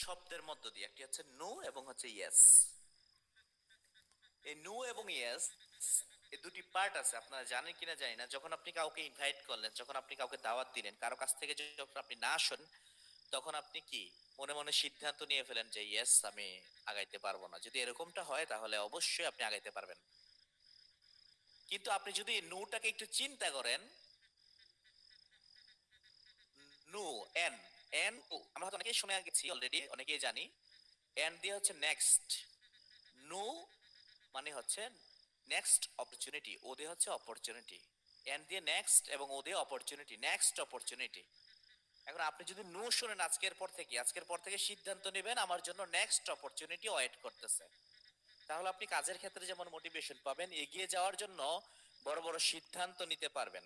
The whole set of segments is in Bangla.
শব্দের মধ্য দিয়ে, একটি হচ্ছে নো এবং হচ্ছে ইয়েস। এই নো এবং ইয়েস, এই দুটি পার্ট আছে, আপনারা জানেন কিনা জানি না। যখন আপনি কাউকে ইনভাইট করলেন, যখন আপনি কাউকে দাওয়াত দিলেন, কারো কাছ থেকে যখন আপনি না আসেন, তখন আপনি কি মনে মনে সিদ্ধান্ত নিয়ে ফেলেন যে ইয়েস, আমি আগাইতে পারবো না। যদি এরকমটা হয় তাহলে অবশ্যই আপনি আগাইতে পারবেন। কিন্তু আপনি যদি নোটাকে একটু চিন্তা করেন, নো, এন, এন আমরা হয়তো অনেকেই শুনে গেছি অলরেডি, অনেকেই জানি। এন দিয়ে হচ্ছে নেক্সট, নো মানে হচ্ছে নেক্সট অপরচুনিটি, ও দিয়ে হচ্ছে অপরচুনিটি। এন দিয়ে নেক্সট এবং ও দিয়ে অপরচুনিটি, নেক্সট অপরচুনিটি। এখন আপনি যদি নো শুনেন, আজকের পর থেকে সিদ্ধান্ত নেবেন আমার জন্য নেক্সট অপরচুনিটি ওয়েট করতেছে। তাহলে আপনি কাজের ক্ষেত্রে যেমন মোটিভেশন পাবেন, এগিয়ে যাওয়ার জন্য বড় বড় সিদ্ধান্ত নিতে পারবেন।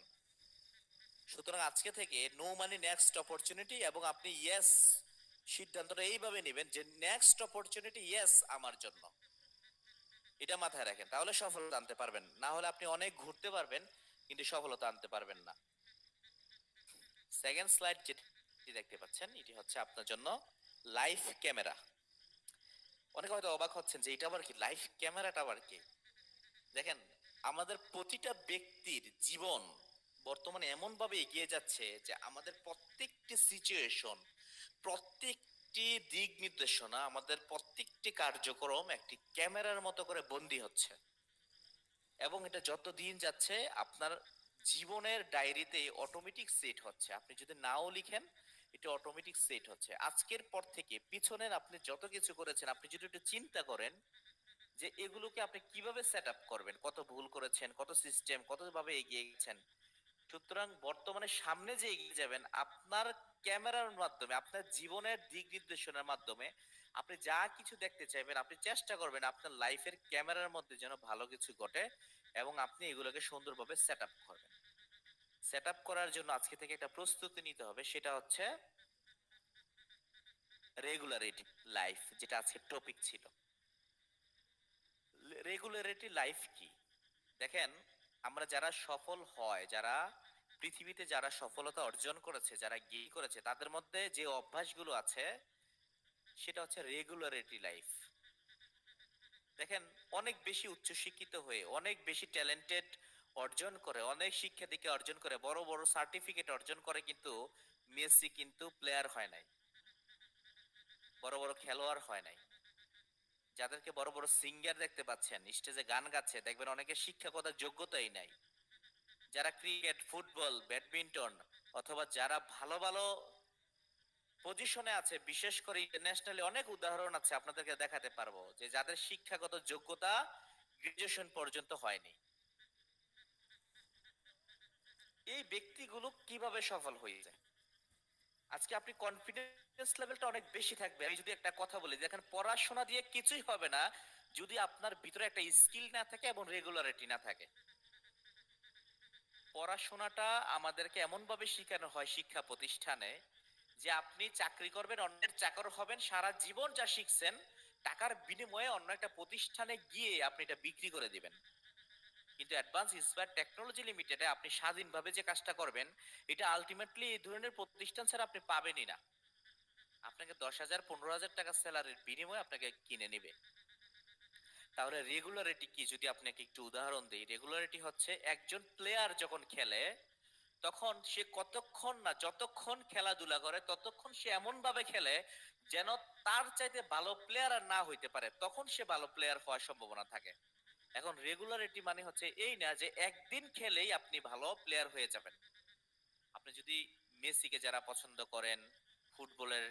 সুতরাং আজকে থেকে নো মানে নেক্সট অপরচুনিটি, এবং আপনি ইয়েস সিদ্ধান্তটা এইভাবে নেবেন যে নেক্সট অপরচুনিটি ইয়েস আমার জন্য। এটা মাথায় রাখেন, তাহলে সফলতা আনতে পারবেন। না হলে আপনি অনেক ঘুরতে পারবেন কিন্তু সফলতা আনতে পারবেন না। সেকেন্ড স্লাইড যেটি দেখতে পাচ্ছেন, এটি হচ্ছে আপনার জন্য লাইভ ক্যামেরা। অনেকে হয়তো অবাক হচ্ছেন যে এটা আবার কি, লাইভ ক্যামেরাটা আবার কি। দেখেন, আমাদের প্রতিটা ব্যক্তির জীবন বর্তমানে এমন ভাবে এগিয়ে যাচ্ছে যে আমাদের প্রত্যেকটি সিচুয়েশন, প্রত্যেকটি দিক নির্দেশনা, আমাদের প্রত্যেকটি কার্যক্রম একটি ক্যামেরার মতো করে বন্দী হচ্ছে। এবং এটা যত দিন যাচ্ছে আপনার জীবনের ডায়েরিতে অটোমেটিক সেট হচ্ছে। আপনি যদি নাও লিখেন, এটা অটোমেটিক সেট হচ্ছে। আজকের পর থেকে পিছনের আপনি যত কিছু করেছেন, আপনি যদি একটু চিন্তা করেন যে এগুলোকে আপনি কিভাবে সেট আপ করবেন, কত ভুল করেছেন, কত সিস্টেম, কত ভাবে এগিয়ে গেছেন। সুতরাং বর্তমানে সামনে যে এগিয়ে যাবেন, আপনার ক্যামেরার মাধ্যমে, আপনার জীবনের দিক নির্দেশনার মাধ্যমে আপনি যা কিছু দেখতে চাইবেন, আপনি চেষ্টা করবেন আপনার লাইফের ক্যামেরার মধ্যে যেন ভালো কিছু ঘটে, এবং আপনি এগুলোকে সুন্দরভাবে সেট আপ করবেন। সেট আপ করার জন্য আজকে থেকে একটা প্রস্তুতি নিতে হবে, সেটা হচ্ছে রেগুলারিটি লাইফ, যেটা আজকে টপিক ছিল। রেগুলারিটি লাইফ কি? দেখেন, আমরা যারা সফল হয়, যারা পৃথিবীতে যারা সফলতা অর্জন করেছে, যারা গেইন করেছে, তাদের মধ্যে যে অভ্যাসগুলো আছে সেটা হচ্ছে রেগুলারিটি লাইফ। দেখেন, অনেক বেশি উচ্চশিক্ষিত হয়ে, অনেক বেশি ট্যালেন্টেড অর্জন করে, অনেক শিক্ষা দীক্ষা অর্জন করে, বড় বড় সার্টিফিকেট অর্জন করে, কিন্তু মেসি কিন্তু প্লেয়ার হয় নাই, বড় বড় খেলোয়াড় হয় নাই। যাদেরকে বড় বড় সিঙ্গার দেখতে পাচ্ছেন, স্টেজে গান গাচ্ছে, দেখবেন অনেকের শিক্ষাগত যোগ্যতাই নাই। যারা ক্রিকেট, ফুটবল, ব্যাডমিন্টন, অথবা যারা ভালো ভালো পজিশনে আছে, বিশেষ করে ইন্টারন্যাশনালি অনেক উদাহরণ আছে, আপনাদেরকে দেখাতে পারবো যে যাদের শিক্ষাগত যোগ্যতা গ্রাজুয়েশন পর্যন্ত হয়নি। এই ব্যক্তিগুলো কিভাবে সফল হয়ে যায়? আজকে আপনি কনফিডেন্স লেভেলটা অনেক বেশি থাকবে। আমি যদি একটা কথা বলি, দেখেন, পড়াশোনা দিয়ে কিছুই হবে না যদি আপনার ভিতরে একটা স্কিল না থাকে এবং রেগুলারিটি না থাকে। পড়াশোনাটা আমাদেরকে এমন ভাবে শেখানো হয় শিক্ষা প্রতিষ্ঠানে যে আপনি চাকরি করবেন, অন্যের চাকর হবেন, সারা জীবন যা শিখছেন টাকার বিনিময়ে অন্য একটা প্রতিষ্ঠানে গিয়ে আপনি এটা বিক্রি করে দিবেন। কিন্তু অ্যাডভান্স ইন্সপায়ার টেকনোলজি লিমিটেডে আপনি স্বাধীনভাবে যে কাজটা করবেন, এটা আলটিমেটলি এই ধরনের প্রতিষ্ঠান ছাড়া আপনি পাবেনই না। আপনাকে 10,000 15,000 টাকা স্যালারির বিনিময়ে আপনাকে কিনে নেবে। তাহলে রেগুলারিটি কি, যদি আপনাকে একটু উদাহরণ দিই। রেগুলারিটি হচ্ছে একজন প্লেয়ার যখন খেলে, তখন সে কতক্ষণ না, যতক্ষণ খেলাধুলা করে ততক্ষণ সে এমন ভাবে খেলে যেন তার চাইতে ভালো প্লেয়ার আর না হইতে পারে, তখন সে ভালো প্লেয়ার হওয়ার সম্ভাবনা থাকে। এখন রেগুলারিটি মানে হচ্ছে এই না যে একদিন খেলেই আপনি ভালো প্লেয়ার হয়ে যাবেন। আপনি যদি মেসিকে যারা পছন্দ করেন, ফুটবলের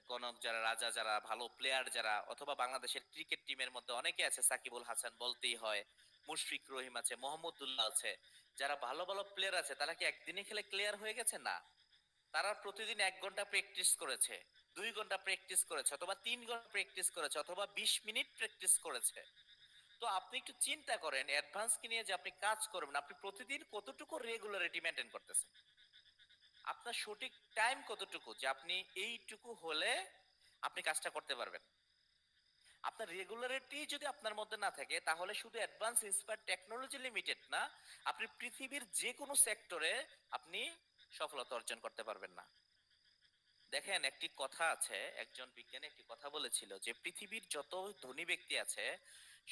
গণক যারা, রাজা যারা, ভালো প্লেয়ার যারা, অথবা বাংলাদেশের ক্রিকেট টিমের মধ্যে অনেকে আছে, সাকিবুল হাসান বলতেই হয়, মুশফিক রহিম আছে, মোহাম্মদুল্লাহ আছে, যারা ভালো ভালো প্লেয়ার আছে, তারা কি একদিনে খেলে প্লেয়ার হয়ে গেছে? না। তারা প্রতিদিন 1 ঘন্টা প্র্যাকটিস করেছে, 2 ঘন্টা প্র্যাকটিস করেছে, অথবা 3 ঘন্টা প্র্যাকটিস করেছে, অথবা 20 মিনিট প্র্যাকটিস করেছে। তো আপনি একটু চিন্তা করেন, অ্যাডভান্স কি নিয়ে যে আপনি কাজ করবেন, আপনি প্রতিদিন কতটুকু রেগুলারিটি মেনটেন করতেছেন? আপনার সঠিক টাইম কতটুকু যে আপনি এইটুকু হলে আপনি কাজটা করতে পারবেন? আপনার রেগুলারিটি যদি আপনার মধ্যে না থাকে, তাহলে শুধু অ্যাডভান্স ইন্সপায়ার টেকনোলজি লিমিটেড না, আপনি পৃথিবীর যে কোনো সেক্টরে আপনি সফলতা অর্জন করতে পারবেন না। দেখেন, একটি কথা আছে, একজন বিজ্ঞানী একটি কথা বলেছিল যে পৃথিবীর যত ধনী ব্যক্তি আছে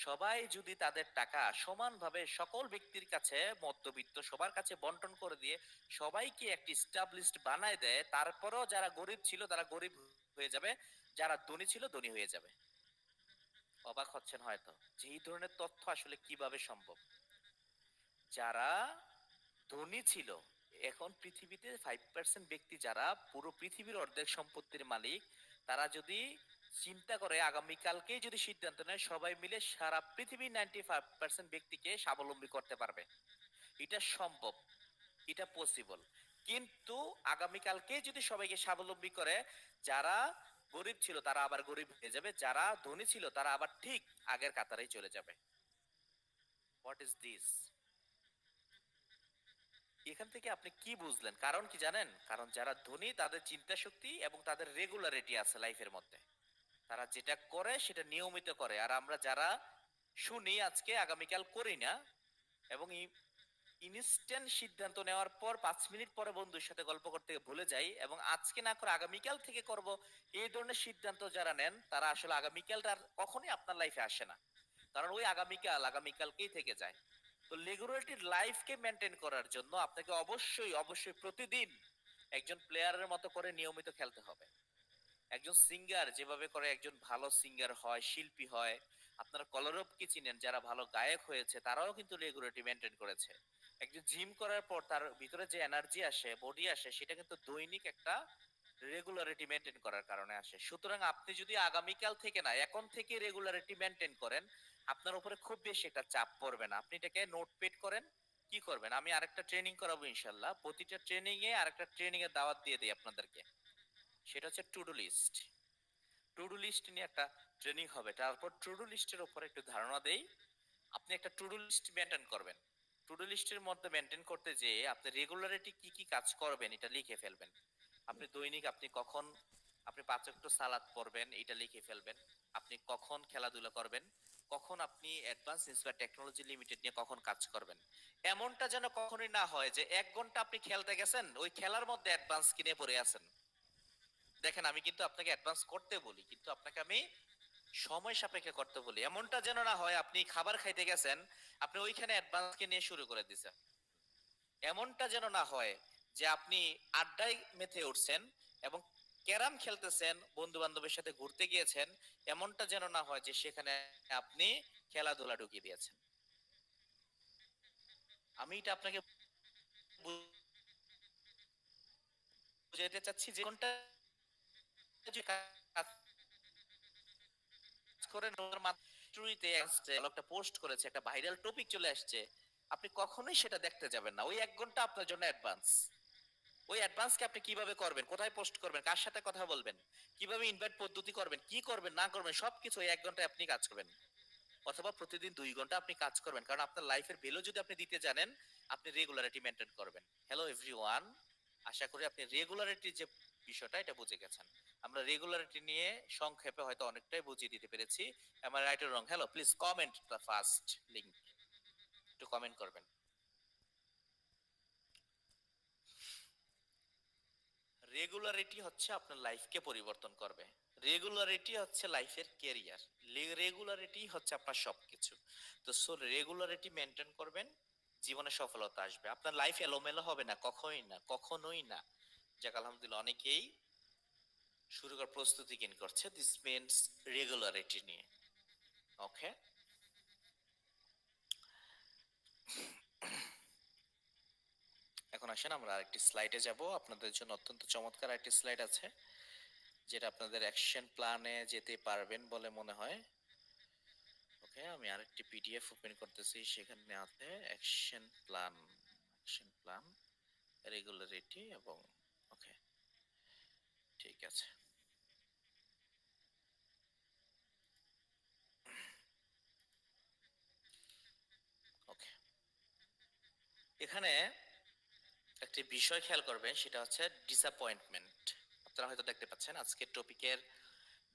সবাই যদি তাদের টাকা সমানভাবে সকল ব্যক্তির কাছে, মধ্যবিত্ত সবার কাছে বন্টন করে দিয়ে সবাইকে একটি স্টাবলিশড বানায় দেয়, তারপরও যারা গরিব ছিল তারা গরিব হয়ে যাবে, যারা ধনী ছিল ধনী হয়ে যাবে। অবাক হচ্ছেন হয়তো যে এই ধরনের তথ্য আসলে কিভাবে সম্ভব। যারা ধনী ছিল, এখন পৃথিবীতে 5% ব্যক্তি যারা পুরো পৃথিবীর অর্ধেক সম্পত্তির মালিক, তারা যদি চিন্তা করে আগামীকালকেই যদি সিদ্ধান্ত নেয় সবাই মিলে সারা পৃথিবীর 95% ব্যক্তিকে স্বাবলম্বী করতে পারবে, এটা সম্ভব, এটা পসিবল। কিন্তু আগামীকালকে যদি সবাইকে স্বাবলম্বী করে, যারা গরিব ছিল তারা আবার গরিব হয়ে যাবে, যারা ধনী ছিল তারা আবার ঠিক আগের কাতারেই চলে যাবে। What is this? এখান থেকে আপনি কি বুঝলেন? কারণ কি জানেন? কারণ যারা ধনী তাদের চিন্তা শক্তি এবং তাদের রেগুলারিটি আছে লাইফের মধ্যে, তারা যেটা করে সেটা নিয়মিত করে। আর আমরা যারা শুনি আজকে আগামীকাল করি না, এবং ইনস্ট্যান্ট সিদ্ধান্ত নেওয়ার পর 5 মিনিট পরে বন্ধুর সাথে গল্প করতে ভুলে যাই, এবং আজকে না করে আগামীকাল থেকে করব, এই ধরনের সিদ্ধান্ত যারা নেন তারা আসলে আগামীকালটা আর কখনোই আপনার লাইফে আসে না। কারণ ওই আগামীকাল আগামীকালকেই থেকে যায়। তো রেগুলারিটি লাইফকে মেনটেন করার জন্য আপনাকে অবশ্যই অবশ্যই প্রতিদিন একজন প্লেয়ারের মতো করে নিয়মিত খেলতে হবে। একজন সিঙ্গার যেভাবে করে একজন ভালো সিঙ্গার হয়, শিল্পী হয়, আপনারা কলরবকে চিনেন, যারা ভালো গায়ক হয়েছে তারাও কিন্তু রেগুলারিটি মেনটেন করেছে। একজন জিম করার পর তার ভিতরে যে এনার্জি আসে, বডি আসে, সেটা কিন্তু দৈনিক একটা রেগুলারিটি মেনটেন করার কারণে আসে। সুতরাং আপনি যদি আগামীকাল থেকে না এখন থেকে রেগুলারিটি মেনটেন করেন, আপনার উপরে খুব বেশি একটা চাপ পড়বে না। আপনি এটাকে নোটপ্যাড করেন। কি করবেন, আমি আরেকটা ট্রেনিং করাবো ইনশাল্লাহ, প্রতিটা ট্রেনিং এ আরেকটা ট্রেনিং এর দাওয়াত দিয়ে দিই আপনাদেরকে। সেটা হচ্ছে to do list. To do list নিয়ে একটা ট্রেনিং হবে, তারপর টু ডু লিস্টের উপর একটু ধারণা দেই। আপনি একটা টু ডু লিস্ট মেনটেন করবেন। টু ডু লিস্টের মধ্যে মেনটেন করতে যে আপনি রেগুলারিটি কি কি কাজ করবেন এটা লিখে ফেলবেন। আপনি দৈনিক আপনি কখন আপনি 5 ওয়াক্ত সালাত পড়বেন এটা লিখে ফেলবেন। আপনি কখন খেলাধুলা করবেন, কখন আপনি অ্যাডভান্স ইন্সপায়ার টেকনোলজি লিমিটেড নিয়ে কখন কাজ করবেন। এমনটা যেন কখনোই না হয় যে 1 ঘন্টা আপনি খেলতে গেছেন, ওই খেলার মধ্যে অ্যাডভান্স কিনে পড়ে আছেন। দেখেন, আমি কিন্তু আপনাকে অ্যাডভান্স করতে বলি, কিন্তু আপনাকে আমি সময় সাপেক্ষে করতে বলি। এমনটা যেন না হয় আপনি খাবার খাইতে গেছেন, আপনি ওইখানে অ্যাডভান্স কে নিয়ে শুরু করে দিছেন। এমনটা যেন না হয় যে আপনি আড্ডায় মেতে উঠছেন এবং ক্যারাম খেলতেছেন, বন্ধু বান্ধবের সাথে ঘুরতে গিয়েছেন, এমনটা যেন না হয় যে সেখানে আপনি খেলাধুলা ঢুকিয়ে দিয়েছেন। আমি এটা আপনাকে বুঝাইতে চাচ্ছি যে কোনটা যে কাজ করে একটা পোস্ট করেছে, একটা ভাইরাল টপিক চলে আসছে, আপনি কখনোই সেটা দেখতে যাবেন না। ওই 1 ঘন্টা আপনার জন্য অ্যাডভান্স। ওই অ্যাডভান্সকে আপনি কিভাবে করবেন, কোথায় পোস্ট করবেন, কার সাথে কথা বলবেন, কিভাবে ইনভাইট পদ্ধতি করবেন, কি করবেন না করবেন, সবকিছু ওই 1 ঘন্টায় আপনি কাজ করবেন। অথবা প্রতিদিন 2 ঘন্টা আপনি কাজ করবেন, কারণ আপনার লাইফের ভ্যালু যদি আপনি দিতে জানেন, আপনি রেগুলারিটি মেনটেন করবেন। হ্যালো এভরিওয়ান, আশা করি আপনি রেগুলারিটি যে বিষয়টা এটা বুঝে গেছেন। আমরা রেগুলারিটি নিয়ে সংক্ষেপে হয়তো অনেকটাই বুঝিয়ে দিতে পেরেছি। Am I right or wrong? Hello, please comment the first link, একটু কমেন্ট করবেন। রেগুলারিটি হচ্ছে আপনার লাইফকে পরিবর্তন করবে। রেগুলারিটি হচ্ছে লাইফের ক্যারিয়ার। রেগুলারিটি হচ্ছে আপনার সবকিছু। তো সো রেগুলারিটি মেনটেন করবেন, জীবনে সফলতা আসবে। আপনার লাইফ এলোমেলো হবে না, কখনোই না, কখনোই না। যাক আলহামদুলিল্লাহ, অনেকেই শুরু করার প্রস্তুতি কিন করছে, দিস মিনস রেগুলারিটি নিয়ে। ওকে, এখন আসেন আমরা আরেকটি স্লাইডে যাব। আপনাদের জন্য অত্যন্ত চমৎকার একটি স্লাইড আছে, যেটা আপনাদের অ্যাকশন প্ল্যানে যেতে পারবেন বলে মনে হয়। ওকে, আমি আরেকটি পিডিএফ ওপেন করতেছি, সেখানে আছে action plan, action plan, regularity এবং ওকে, ঠিক আছে। ওকে, এখানে একটি বিষয় খেয়াল করবেন, সেটা হচ্ছে ডিসঅ্যাপয়েন্টমেন্ট। আপনারা হয়তো দেখতে পাচ্ছেন আজকের টপিকের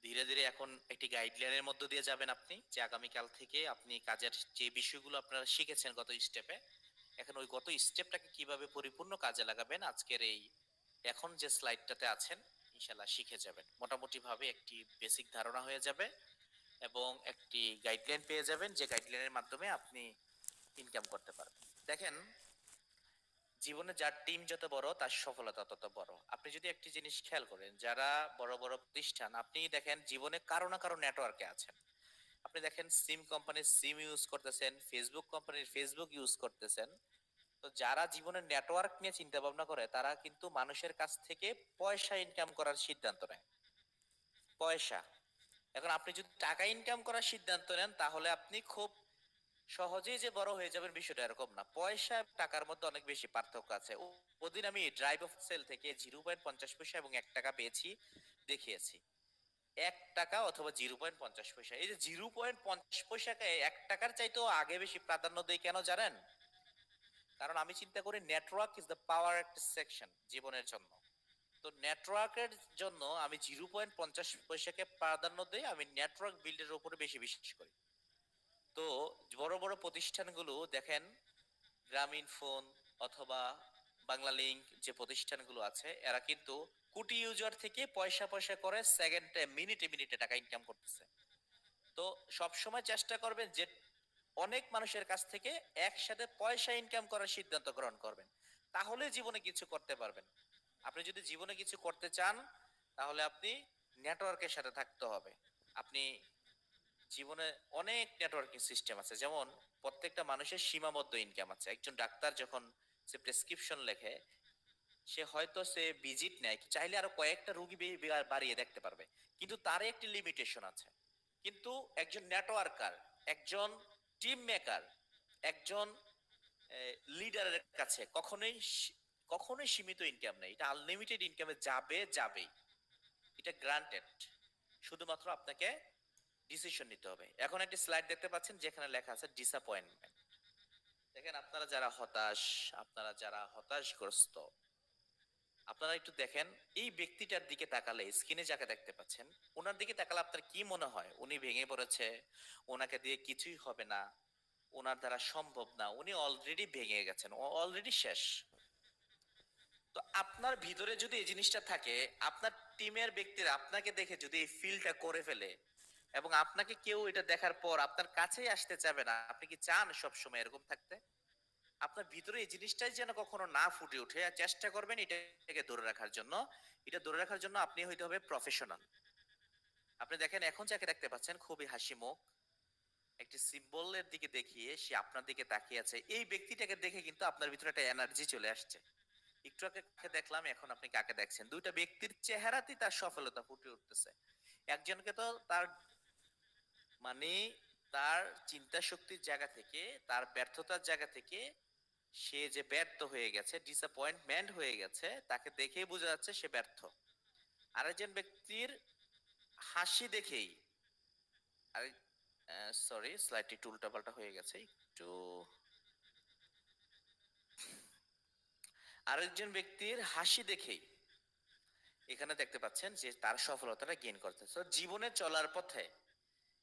ধীরে ধীরে এখন একটি গাইডলাইনের মধ্য দিয়ে যাবেন আপনি, যে আগামীকাল থেকে আপনি কাজের যে বিষয়গুলো আপনারা শিখেছেন গত স্টেপে, এখন ওই গত স্টেপটাকে কিভাবে পরিপূর্ণ কাজে লাগাবেন, আজকের এই এখন যে স্লাইডটাতে আছেন ইনশাল্লাহ শিখে যাবেন। মোটামুটি ভাবে একটি বেসিক ধারণা হয়ে যাবে এবং একটি গাইডলাইন পেয়ে যাবেন, যে গাইডলাইনের মাধ্যমে আপনি ইনকাম করতে পারবেন। দেখেন, জীবনে যার টিম যত বড় তার সফলতা তত বড়। আপনি যদি একটি জিনিস খেয়াল করেন, যারা বড় বড় প্রতিষ্ঠান, আপনি দেখেন জীবনে কারো না কারো নেটওয়ার্কে আছেন। আপনি দেখেন সিম কোম্পানির সিম ইউজ করতেছেন, ফেসবুক কোম্পানির ফেসবুক ইউজ করতেছেন। তো যারা জীবনের নেটওয়ার্ক নিয়ে চিন্তা ভাবনা করে, তারা কিন্তু মানুষের কাছ থেকে পয়সা ইনকাম করার সিদ্ধান্ত নেয়। পয়সা। এখন আপনি যদি টাকা ইনকাম করার সিদ্ধান্ত নেন, তাহলে আপনি খুব সহজেই যে বড় হয়ে যাবেন বিষয়টা এরকম না। পয়সা আর টাকার মধ্যে অনেক বেশি পার্থক্য আছে। ওদিন আমি ড্রাইভ অফ সেল থেকে 0.50 পয়সা এবং 1 টাকা পেয়েছি, দেখিয়েছি। 1 টাকা অথবা 0.50 পয়সা, এই যে 0.50 পয়সাকে 1 টাকার চাইতেও আগে বেশি প্রাধান্য দেই, কেন জানেন? কারণ আমি চিন্তা করি নেটওয়ার্ক ইজ দ্য পাওয়ার একটা সেকশন জীবনের জন্য। তো নেটওয়ার্কের জন্য আমি 0.50 পয়সাকে প্রাধান্য দেই, আমি নেটওয়ার্ক বিল্ডের উপরে বেশি বিশ্বাস করি। তো বড় বড় প্রতিষ্ঠানগুলো দেখেন, গ্রামীণ ফোন অথবা বাংলা লিংক যে প্রতিষ্ঠানগুলো আছে, এরা কিন্তু কোটি ইউজার থেকে পয়সা পয়সা করে সেকেন্ডে মিনিটে মিনিটে টাকা ইনকাম করতেছে। তো সব সময় চেষ্টা করবেন যে অনেক মানুষের কাছ থেকে একসাথে পয়সা ইনকাম করার সিদ্ধান্ত গ্রহণ করবেন, তাহলে জীবনে কিছু করতে পারবেন। আপনি যদি জীবনে কিছু করতে চান, তাহলে আপনি নেটওয়ার্কের সাথে থাকতে হবে। আপনি জীবনে অনেক নেটওয়ার্কিং সিস্টেম আছে, যেমন প্রত্যেকটা মানুষের সীমাবদ্ধ ইনকাম আছে। একজন ডাক্তার যখন সে প্রেসক্রিপশন লেখে, সে হয়তো সে ভিজিট নেয়, চাইলে আরো কয়েকটা রুগী বাড়িয়ে দেখতে পারবে, কিন্তু তার একটি লিমিটেশন আছে। কিন্তু একজন নেটওয়ার্কার, একজন টিম মেকার, একজন লিডারের কাছে কখনোই সীমিত ইনকাম নেই। এটা আনলিমিটেড ইনকামে যাবে যাবেই, এটা গ্রান্টেড। শুধুমাত্র আপনাকে ডিসিশন নিতে হবে। এখন একটি স্লাইড দেখতে পাচ্ছেন যেখানে লেখা আছে ডিসঅ্যাপয়েন্টমেন্ট। দেখেন, আপনারা যারা হতাশগ্রস্ত, আপনারা একটু দেখেন এই ব্যক্তিটার দিকে তাকালে, স্ক্রিনে যাকে দেখতে পাচ্ছেন, ওনার দিকে তাকালে আপনার কি মনে হয়? উনি ভেঙে পড়েছে, ওনাকে দিয়ে কিছুই হবে না, ওনার দ্বারা সম্ভব না, উনি অলরেডি ভেঙে গেছেন, অলরেডি শেষ। তো আপনার ভিতরে যদি এই জিনিসটা থাকে, আপনার টিমের ব্যক্তিরা আপনাকে দেখে যদি এই ফিলটা করে ফেলে, এবং আপনাকে কেউ এটা দেখার পর আপনার কাছেই আসতে চাবে না, আপনি কি চান সব সময় এরকম থাকতে? আপনার ভিতরে এই জিনিসটাই যেন কখনো না ফুটে ওঠে, আর চেষ্টা করবেন এটাকে ধরে রাখার জন্য। এটা ধরে রাখার জন্য আপনি হইতে হবে প্রফেশনাল। আপনি দেখেন, এখন যাকে দেখতে পাচ্ছেন খুবই হাসি মুখ, একটি সিম্বলের দিকে দেখিয়ে সে আপনার দিকে তাকিয়ে আছে, এই ব্যক্তিটাকে দেখে কিন্তু আপনার ভিতরে একটা এনার্জি চলে আসছে। একটু আগে কাকে দেখলাম, এখন আপনি কাকে দেখছেন? দুইটা ব্যক্তির চেহারাতেই তার সফলতা ফুটে উঠতেছে। একজনকে তো তার মানে তার চিন্তা শক্তির জায়গা থেকে, তার ব্যর্থতার জায়গা থেকে, সে যে ব্যর্থ হয়ে গেছে, ডিসঅ্যাপয়েন্টমেন্ট হয়ে গেছে, তাকে দেখেই বোঝা যাচ্ছে সে ব্যর্থ। আরেকজন ব্যক্তির হাসি দেখেই, আরেক সরি, স্লাইডটি একটু উল্টাপাল্টা হয়ে গেছে একটু। আরেকজন ব্যক্তির হাসি দেখেই এখানে দেখতে পাচ্ছেন যে তার সফলতাটা গেইন করতেছে। তো জীবনে চলার পথে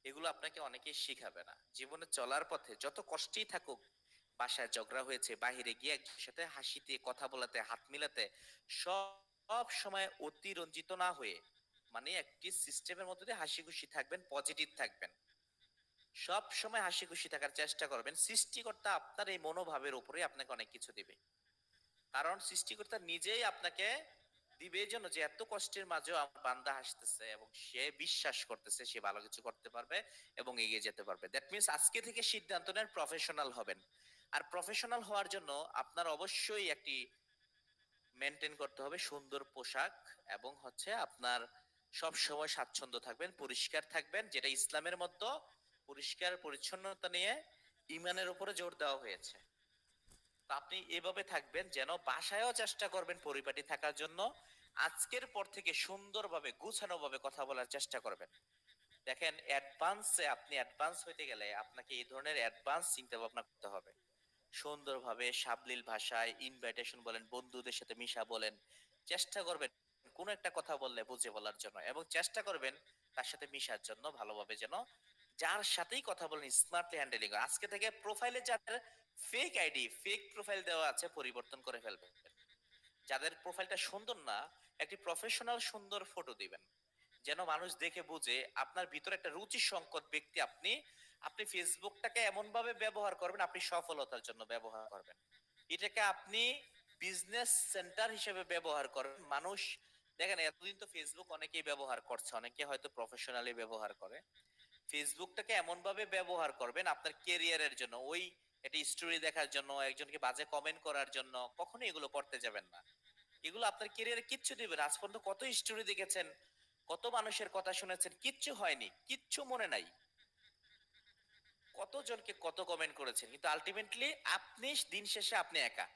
এগুলো আপনাকে অনেকেই শিখাবে না। জীবনে চলার পথে যত কষ্টই থাকুক, বাসায় ঝগড়া হয়েছে, বাহিরে গিয়ে একজনের সাথে হাসিতে কথা বলাতে, হাত মিলাতে, সব সময় অতিরঞ্জিত না হয়ে, মানে একটি সিস্টেমের মধ্যে দিয়ে হাসি খুশি থাকবেন, পজিটিভ থাকবেন, সব সময় হাসি খুশি থাকার চেষ্টা করবেন। সৃষ্টিকর্তা আপনার এই মনোভাবের উপরে আপনাকে অনেক কিছু দিবে। কারণ সৃষ্টিকর্তা নিজেই আপনাকে দিবে এই জন্য যে এত কষ্টের মাঝেও আমার বান্দা হাসতেছে এবং সে বিশ্বাস করতেছে সে ভালো কিছু করতে পারবে এবং এগিয়ে যেতে পারবে। দ্যাট মিন্স আজকে থেকে সিদ্ধান্ত নেন প্রফেশনাল হবেন। আর প্রফেশনাল হওয়ার জন্য আপনার অবশ্যই একটি মেনটেন করতে হবে সুন্দর পোশাক, এবং হচ্ছে আপনার সব সময় স্বাচ্ছন্দ্য থাকবেন, পরিষ্কার থাকবেন, যেটা ইসলামের মধ্যে পরিষ্কার পরিচ্ছন্নতা নিয়ে ইমানের উপরে জোর দেওয়া হয়েছে। তো আপনি এভাবে থাকবেন, যেন বাসায়ও চেষ্টা করবেন পরিপাটি থাকার জন্য। আজকের পর থেকে সুন্দরভাবে গুছানো ভাবে কথা বলার চেষ্টা করবেন। দেখেন, আপনি অ্যাডভান্স হইতে গেলে আপনাকে এই ধরনের অ্যাডভান্স চিন্তা ভাবনা করতে হবে। সুন্দরভাবে সাবলীল ভাষায় ইনভাইটেশন বলেন, বন্ধুদের সাথে মিশা বলেন, চেষ্টা করবেন কোন একটা কথা বললে বুঝে বলার জন্য, এবং চেষ্টা করবেন তার সাথে মিশার জন্য ভালোভাবে, যেন যার সাথেই কথা বলেন স্মার্টলি হ্যান্ডেলিং। আজকে থেকে প্রোফাইলে যাদের ফেক আইডি, ফেক প্রোফাইল দেওয়া আছে, পরিবর্তন করে ফেলবেন। যাদের প্রোফাইলটা সুন্দর না, একটি প্রফেশনাল সুন্দর ফটো দিবেন, যেন মানুষ দেখে বুঝে আপনার ভিতরে একটা রুচি সংকট ব্যক্তি আপনি। আপনি ফেসবুকটাকে এমন ভাবে ব্যবহার করবেন, আপনি সফলতার জন্য ব্যবহার করবেন, এটাকে আপনি বিজনেস সেন্টার হিসেবে ব্যবহার করেন। মানুষ দেখেন, এতদিন তো ফেসবুক অনেকেই ব্যবহার করছে, অনেকে হয়তো প্রফেশনালি ব্যবহার করে। ফেসবুকটাকে এমন ভাবে ব্যবহার করবেন আপনার কেরিয়ারের জন্য, ওই একটা স্টোরি দেখার জন্য, একজনকে বাজে কমেন্ট করার জন্য কখনোই এগুলো করতে যাবেন না। এগুলো আপনার কেরিয়ারে কিচ্ছু দিবে না। আজ পর্যন্ত কত স্টোরি দেখেছেন, কত মানুষের কথা শুনেছেন, কিচ্ছু হয়নি, কিচ্ছু মনে নাই। কতজনকে কত কমেন্ট করেছেন, কিন্তু আলটিমেটলি আপনি দিন শেষে আপনি একা।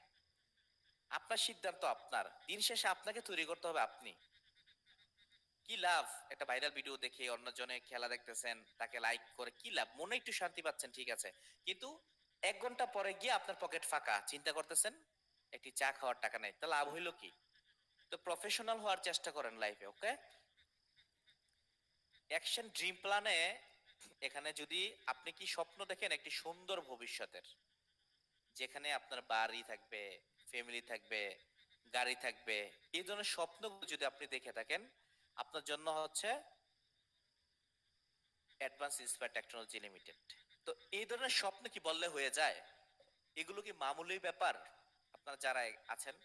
আপনার সিদ্ধান্ত আপনার, দিন শেষে আপনাকে তৈরি করতে হবে আপনি। কি লাভ একটা ভাইরাল ভিডিও দেখে অন্যজনে খেলা দেখতেছেন, তাকে লাইক করে কি লাভ? মনে একটু শান্তি পাচ্ছেন, ঠিক আছে, কিন্তু 1 ঘন্টা পরে গিয়ে আপনার পকেট ফাঁকা, চিন্তা করতেছেন একটি চা খাওয়ার টাকা নেই, তা লাভ হইলো কি? তো প্রফেশনাল হওয়ার চেষ্টা করেন লাইফে, ওকে? অ্যাকশন ড্রিম প্ল্যানে, এখানে যদি আপনি কি স্বপ্ন দেখেন একটি সুন্দর ভবিষ্যতের, যেখানে আপনার বাড়ি থাকবে, ফ্যামিলি থাকবে, গাড়ি থাকবে, এই ধরনের স্বপ্নগুলো যদি আপনি দেখে থাকেন, আপনার জন্য হচ্ছে অ্যাডভান্স ইন্সপায়ার টেকনোলজি লিমিটেড। তো এই ধরনের স্বপ্ন কি বললে হয়ে যায়? এগুলো কি মামুলি ব্যাপার? আপনারা যারা আছেন,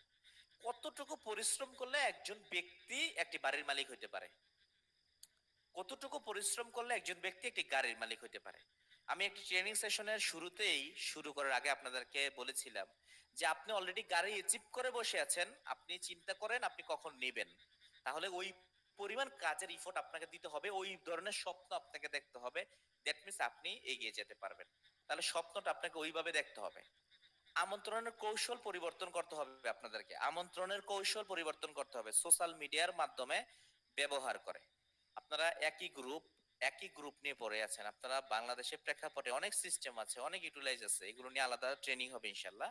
কতটুকু পরিশ্রম করলে একজন ব্যক্তি একটি বাড়ির মালিক হইতে পারে? কতটুকু পরিশ্রম করলে একজন ব্যক্তি একটি গাড়ির মালিক হইতে পারে? আমি একটি ট্রেনিং সেশনের শুরুতেই, শুরু করার আগে আপনাদেরকে বলেছিলাম যে আপনি অলরেডি গাড়ি অ্যাচিভ করে বসে আছেন, আপনি চিন্তা করেন আপনি কখন নেবেন। তাহলে ওই পরিমাণ কাজের ইফোর্ট আপনাকে দিতে হবে, ওই ধরনের স্বপ্ন আপনাকে দেখতে হবে। দ্যাট মিন্স আপনি এগিয়ে যেতে পারবেন। তাহলে স্বপ্নটা আপনাকে ওইভাবে দেখতে হবে। আমন্ত্রণের কৌশল পরিবর্তন করতে হবে আপনাদেরকে, আমন্ত্রণের কৌশল পরিবর্তন করতে হবে সোশ্যাল মিডিয়ার মাধ্যমে ব্যবহার করে। আপনারা একই গ্রুপ নিয়ে পড়ে আছেন, আপনারা বাংলাদেশের প্রেক্ষাপটে অনেক সিস্টেম আছে, অনেক ইউটিলাইজ আছে, এগুলো নিয়ে আলাদা ট্রেনিং হবে ইনশাল্লাহ।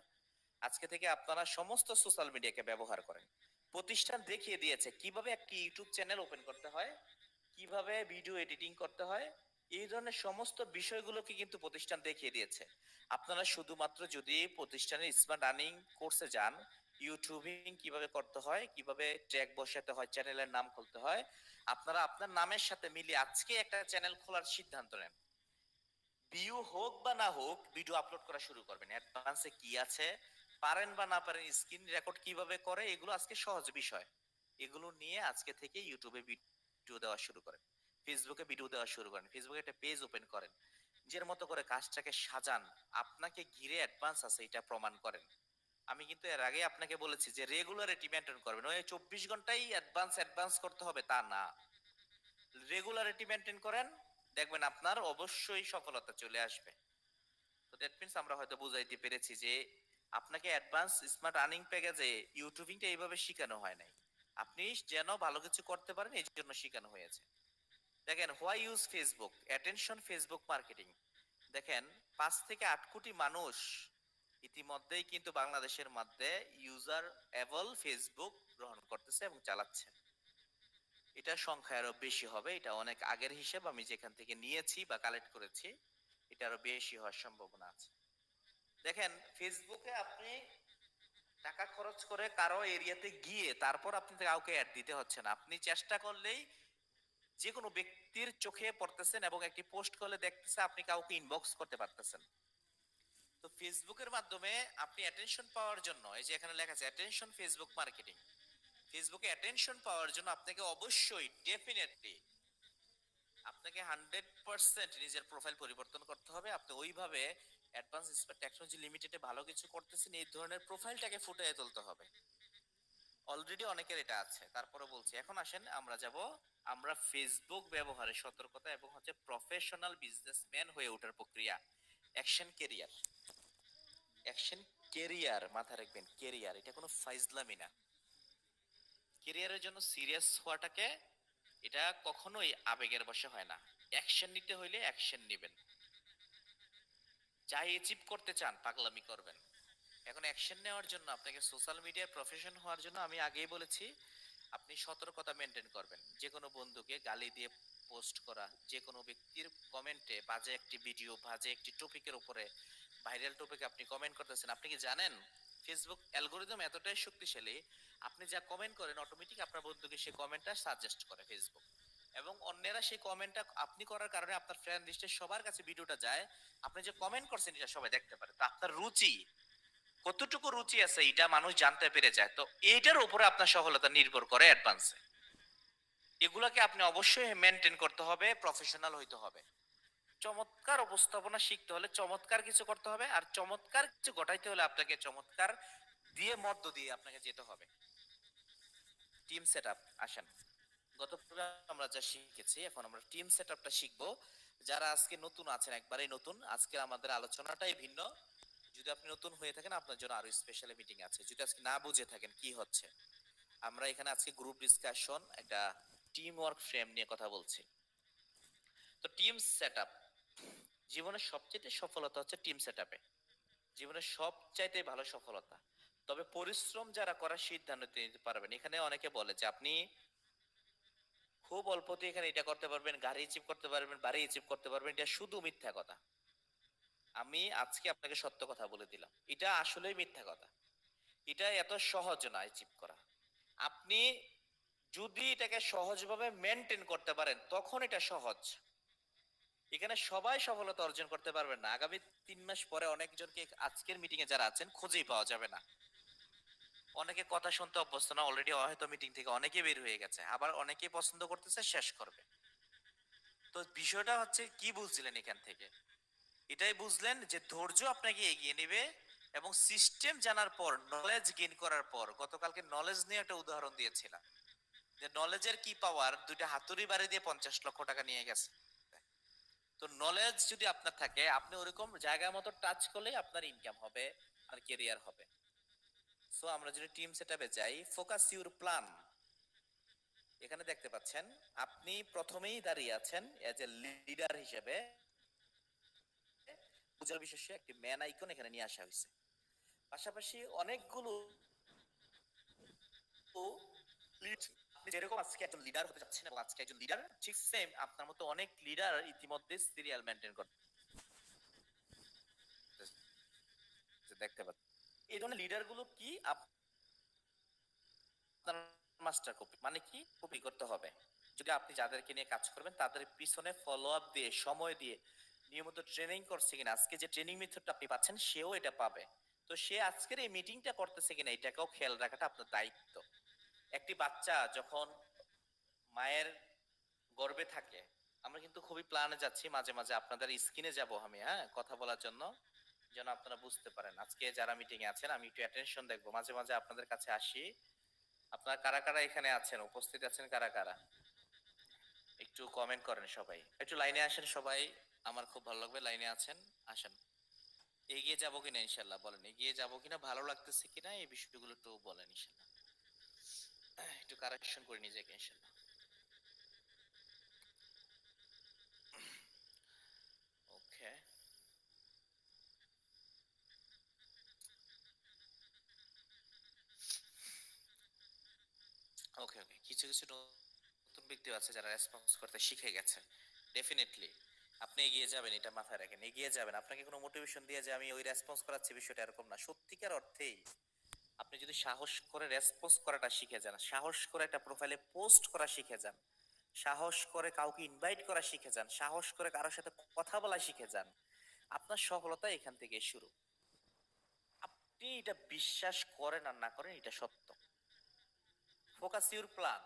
আজকে থেকে আপনারা সমস্ত সোশ্যাল মিডিয়াকে ব্যবহার করেন। প্রতিষ্ঠান দেখিয়ে দিয়েছে কিভাবে একটি ইউটিউব চ্যানেল ওপেন করতে হয়, কিভাবে ভিডিও এডিটিং করতে হয়, এই ধরনের সমস্ত বিষয়গুলোকে কিন্তু প্রতিষ্ঠান দেখিয়ে দিয়েছে। আপনারা শুধুমাত্র যদি প্রতিষ্ঠানের স্মার্ট আর্নিং কোর্সে যান, ইউটিউবিং কিভাবে করতে হয়, কিভাবে ট্র্যাক বসাতে হয়, চ্যানেলের নাম খুলতে হয়, আপনারা আপনার নামের সাথে মিলিয়ে আজকে একটা চ্যানেল খোলার সিদ্ধান্ত নেন। ভিউ হোক বা না হোক, ভিডিও আপলোড করা শুরু করবেন। অ্যাডভান্সে কি আছে, পারেন বা না পারেন, স্ক্রিন রেকর্ড কিভাবে করে, এগুলো আজকে সহজ বিষয়। এগুলো নিয়ে আজকে থেকে ইউটিউবে ভিডিও দেওয়া শুরু করেন, ফেসবুকে ভিডিও দেওয়া শুরু করেন, ফেসবুকে একটা পেজ ওপেন করেন, নিজের মতো করে কাজটাকে সাজান। আপনাকে ঘিরে অ্যাডভান্স আছে এটা প্রমাণ করেন। আমি কিন্তু এর আগে আপনাকে বলেছি যে রেগুলারিটি মেনটেন করবেন, ওই 24 ঘন্টাই অ্যাডভান্স অ্যাডভান্স করতে হবে তা না। রেগুলারিটি মেনটেন করেন, দেখবেন আপনার অবশ্যই সফলতা চলে আসবে। তো দ্যাট মিন্স আমরা হয়তো বুঝাইতে পেরেছি যে আপনাকে অ্যাডভান্স স্মার্ট আর্নিং প্যাকেজে ইউটিউবিংটা এইভাবে শেখানো হয় নাই, আপনি যেন ভালো কিছু করতে পারেন এই জন্য শেখানো হয়েছে। দেখেন, why use Facebook, attention Facebook marketing. দেখেন, 5 থেকে 8 কোটি মানুষ ইতিমধ্যেই কিন্তু বাংলাদেশের মধ্যে ইউজার এবল ফেসবুক গ্রহণ করতেছে এবং চালাচ্ছে। এটা সংখ্যা আরো বেশি হবে, এটা অনেক আগের হিসেব, আমি যেখান থেকে নিয়েছি বা কালেক্ট করেছি, এটা আরো বেশি হওয়ার সম্ভাবনা আছে। দেখেন, ফেসবুকে আপনি টাকা খরচ করে কারো এরিয়াতে গিয়ে তারপর আপনি কাউকে অ্যাড দিতে হচ্ছে না, আপনি চেষ্টা করলেই যে কোনো ব্যক্তির চোখে পড়তেছেন এবং একটি পোস্ট করলে দেখতেছে, আপনি কাউকে ইনবক্স করতে পারতেছেন। তো ফেসবুকের মাধ্যমে আপনি অ্যাটেনশন পাওয়ার জন্য, এই যে এখানে লেখা আছে অ্যাটেনশন ফেসবুক মার্কেটিং, ফেসবুকে অ্যাটেনশন পাওয়ার জন্য আপনাকে অবশ্যই ডেফিনেটলি আপনাকে 100% নিজের প্রোফাইল পরিবর্তন করতে হবে। আপনি ওইভাবে অ্যাডভান্স স্পেস টেকনোলজি লিমিটেডে ভালো কিছু করতেছেন, এই ধরনের প্রোফাইলটাকে ফুটিয়ে তুলতে হবে। অলরেডি অনেকের এটা আছে, তারপরে বলছি এখন আসেন আমরা যাব, আমরা ফেসবুক ব্যবহারে সতর্কতা এবং হচ্ছে প্রফেশনাল বিজনেসম্যান হয়ে ওঠার প্রক্রিয়া। অ্যাকশন কেরিয়ার, অ্যাকশন কেরিয়ার মাথায় রাখবেন, কেরিয়ার এটা কোনো ফাইজলামি না। কেরিয়ারের জন্য সিরিয়াস হওয়াটাকে, এটা কখনোই আবেগের বশে হয় না। অ্যাকশন নিতে হইলে অ্যাকশন নেবেন। যাই অ্যাচিভ করতে চান পাগলামি করবেন। এখন অ্যাকশন নেওয়ার জন্য আপনাকে সোশ্যাল মিডিয়ার প্রফেশন হওয়ার জন্য আমি আগেই বলেছি আপনি সতর্কতা মেনটেন করবেন। যে কোনো বন্ধুকে গালি দিয়ে পোস্ট করা, যে কোনো ব্যক্তির কমেন্টে বাজে একটি ভিডিও, বাজে একটি টপিকের উপরে, ভাইরাল টপিকে আপনি কমেন্ট করতেছেন, আপনি কি জানেন ফেসবুক অ্যালগোরিদম এতটাই শক্তিশালী, আপনি যা কমেন্ট করেন অটোমেটিক আপনার বন্ধুকে সেই কমেন্টটা সাজেস্ট করে ফেসবুক, এবং অন্যেরা সেই কমেন্টটা আপনি করার কারণে আপনার ফ্রেন্ড লিস্টে সবার কাছে ভিডিওটা যায়, আপনি যে কমেন্ট করছেন এটা সবাই দেখতে পারে। তো আপনার রুচি কতটুকু রুচি আছে এটা মানুষ জানতে পেরে যায়। তো এইটার উপরে আপনার সফলতা নির্ভর করে অ্যাডভান্সে। এগুলাকে আপনি অবশ্যই মেনটেন করতে হবে, প্রফেশনাল হইতে হবে। চমৎকার উপস্থাপনা শিখতে হলে চমৎকার কিছু করতে হবে, আর চমৎকার কিছু ঘটাইতে হলে আপনাকে চমৎকার দিয়ে মধ্য দিয়ে আপনাকে যেতে হবে। টিম সেট আপ আসেন, গত প্রোগ্রামে আমরা যা শিখেছি এখন আমরা টিম সেট আপটা শিখবো। যারা আজকে নতুন আছেন, একবারেই নতুন, আজকে আমাদের আলোচনাটাই ভিন্ন। যদি আপনি নতুন হয়ে থাকেন আপনার জন্য আরো স্পেশাল মিটিং আছে। যদি আজকে না বুঝে থাকেন কি হচ্ছে, আমরা এখানে আজকে গ্রুপ ডিসকাশন, একটা টিম ওয়ার্ক ফ্রেম নিয়ে কথা বলছি। তো টিম সেট আপ, জীবনের সবচেয়ে সফলতা হচ্ছে টিম সেট আপে, জীবনের সবচাইতে ভালো সফলতা। তবে পরিশ্রম যারা করার সিদ্ধান্ত নিতে পারবেন, এখানে অনেকে বলে যে আপনি খুব অল্পতে এখানে এটা করতে পারবেন, গাড়ি অ্যাচিভ করতে পারবেন, বাড়ি অ্যাচিভ করতে পারবেন, এটা শুধু মিথ্যা কথা। আমি আজকে আপনাকে সত্য কথা বলে দিলাম, এটা আসলেই মিথ্যা কথা। এটা এত সহজ না অ্যাচিভ করা। আপনি যদি এটাকে সহজভাবে মেনটেন করতে পারেন তখন এটা সহজ। এখানে সবাই সফলতা অর্জন করতে পারবেন না। আগামী 3 মাস পরে অনেকজনকে আজকের মিটিং এ যারা আছেন খুঁজেই পাওয়া যাবে না। অনেকে কথা শুনতে অভ্যস্ত না, অলরেডি হয়তো মিটিং থেকে অনেকে বের হয়ে গেছে, আবার অনেকেই পছন্দ করতেছে শেষ করবে। তো বিষয়টা হচ্ছে কি বুঝছিলেন এখান থেকে? এটাই বুঝলেন যে ধৈর্য আপনাকে এগিয়ে নেবে, এবং সিস্টেম জানার পর, নলেজ গেইন করার পর, গতকালকে নলেজ নিয়ে একটা উদাহরণ দিয়েছিলাম যে নলেজের কি পাওয়ার, দুইটা হাতুড়ি বাড়ি দিয়ে 50 লক্ষ টাকা নিয়ে গেছে। তো নলেজ যদি আপনার থাকে, আপনি ওরকম জায়গা মতো টাচ করলে আপনার ইনকাম হবে আর কেরিয়ার হবে। সো আমরা যদি টিম সেটআপে যাই, ফোকাস ইউর প্ল্যান। এখানে দেখতে পাচ্ছেন আপনি প্রথমেই দাঁড়িয়ে আছেন এজ এ লিডার হিসেবে, পূজার বিশেষে একটি ম্যান আইকন এখানে নিয়ে আসা হয়েছে। পাশাপাশি অনেকগুলো লিড, আপনি যেরকম আজকে একজন লিডার হতে যাচ্ছেন এবং আজকে একজন লিডার, ঠিক সেম আপনার মতো অনেক লিডার ইতিমধ্যে সিরিয়াল মেনটেন করতে দেখতে পাচ্ছেন। এই ধরনের লিডার গুলো কি আপনার মাস্টার কপি, মানে কি কপি করতে হবে। যদি আপনি যাদেরকে নিয়ে কাজ করবেন তাদের পিছনে ফলো আপ দিয়ে, সময় দিয়ে, নিয়মিত ট্রেনিং করছে কিনা, আজকে যে ট্রেনিং মেথডটা আপনি পাচ্ছেন সেও এটা পাবে। তো সে আজকের এই মিটিংটা করতেছে কিনা এটাকেও খেয়াল রাখাটা আপনার দায়িত্ব। একটি বাচ্চা যখন মায়ের গর্ভে থাকে, আমরা কিন্তু খুবই প্ল্যানে যাচ্ছি, মাঝে মাঝে আপনাদের স্ক্রিনে যাব আমি, হ্যাঁ, কথা বলার জন্য, যেন আপনারা বুঝতে পারেন। আজকে যারা মিটিং এ আছেন আমি একটু অ্যাটেনশন দেখবো, মাঝে মাঝে আপনাদের কাছে আসি। আপনারা কারা কারা এখানে আছেন, উপস্থিত আছেন কারা কারা, একটু কমেন্ট করেন সবাই, একটু লাইনে আসেন সবাই, আমার খুব ভালো লাগবে লাইনে আছেন। আসেন, এগিয়ে যাবো কিনা ইনশাল্লাহ, বলেন এগিয়ে যাবো কিনা, ভালো লাগতেছে কিনা, এই বিষয়গুলো একটু বলেন ইনশাল্লাহ। একটু কারেকশন করে নিজেকে ইনশাল্লাহ। ওকে, ওকে, ওকে, কিছু কিছু নতুন ব্যক্তি আছে যারা রেসপন্স করতে শিখে গেছে। ডেফিনেটলি আপনি এগিয়ে যাবেন, এটা মাথায় রাখেন, এগিয়ে যাবেন। আপনাকে কোনো মোটিভেশন দিয়ে যে আমি ওই রেসপন্স করাচ্ছি, বিষয়টা এরকম না। সত্যিকার অর্থেই আপনি যদি সাহস করে রেসপন্স করাটা শিখে যান, সাহস করে একটা প্রোফাইলে পোস্ট করা শিখে যান, সাহস করে কাউকে ইনভাইট করা শিখে যান, সাহস করে কারোর সাথে কথা বলা শিখে যান, আপনার সফলতা এখান থেকে শুরু। আপনি এটা বিশ্বাস করেন আর না করেন, এটা সত্য। Focus your plan,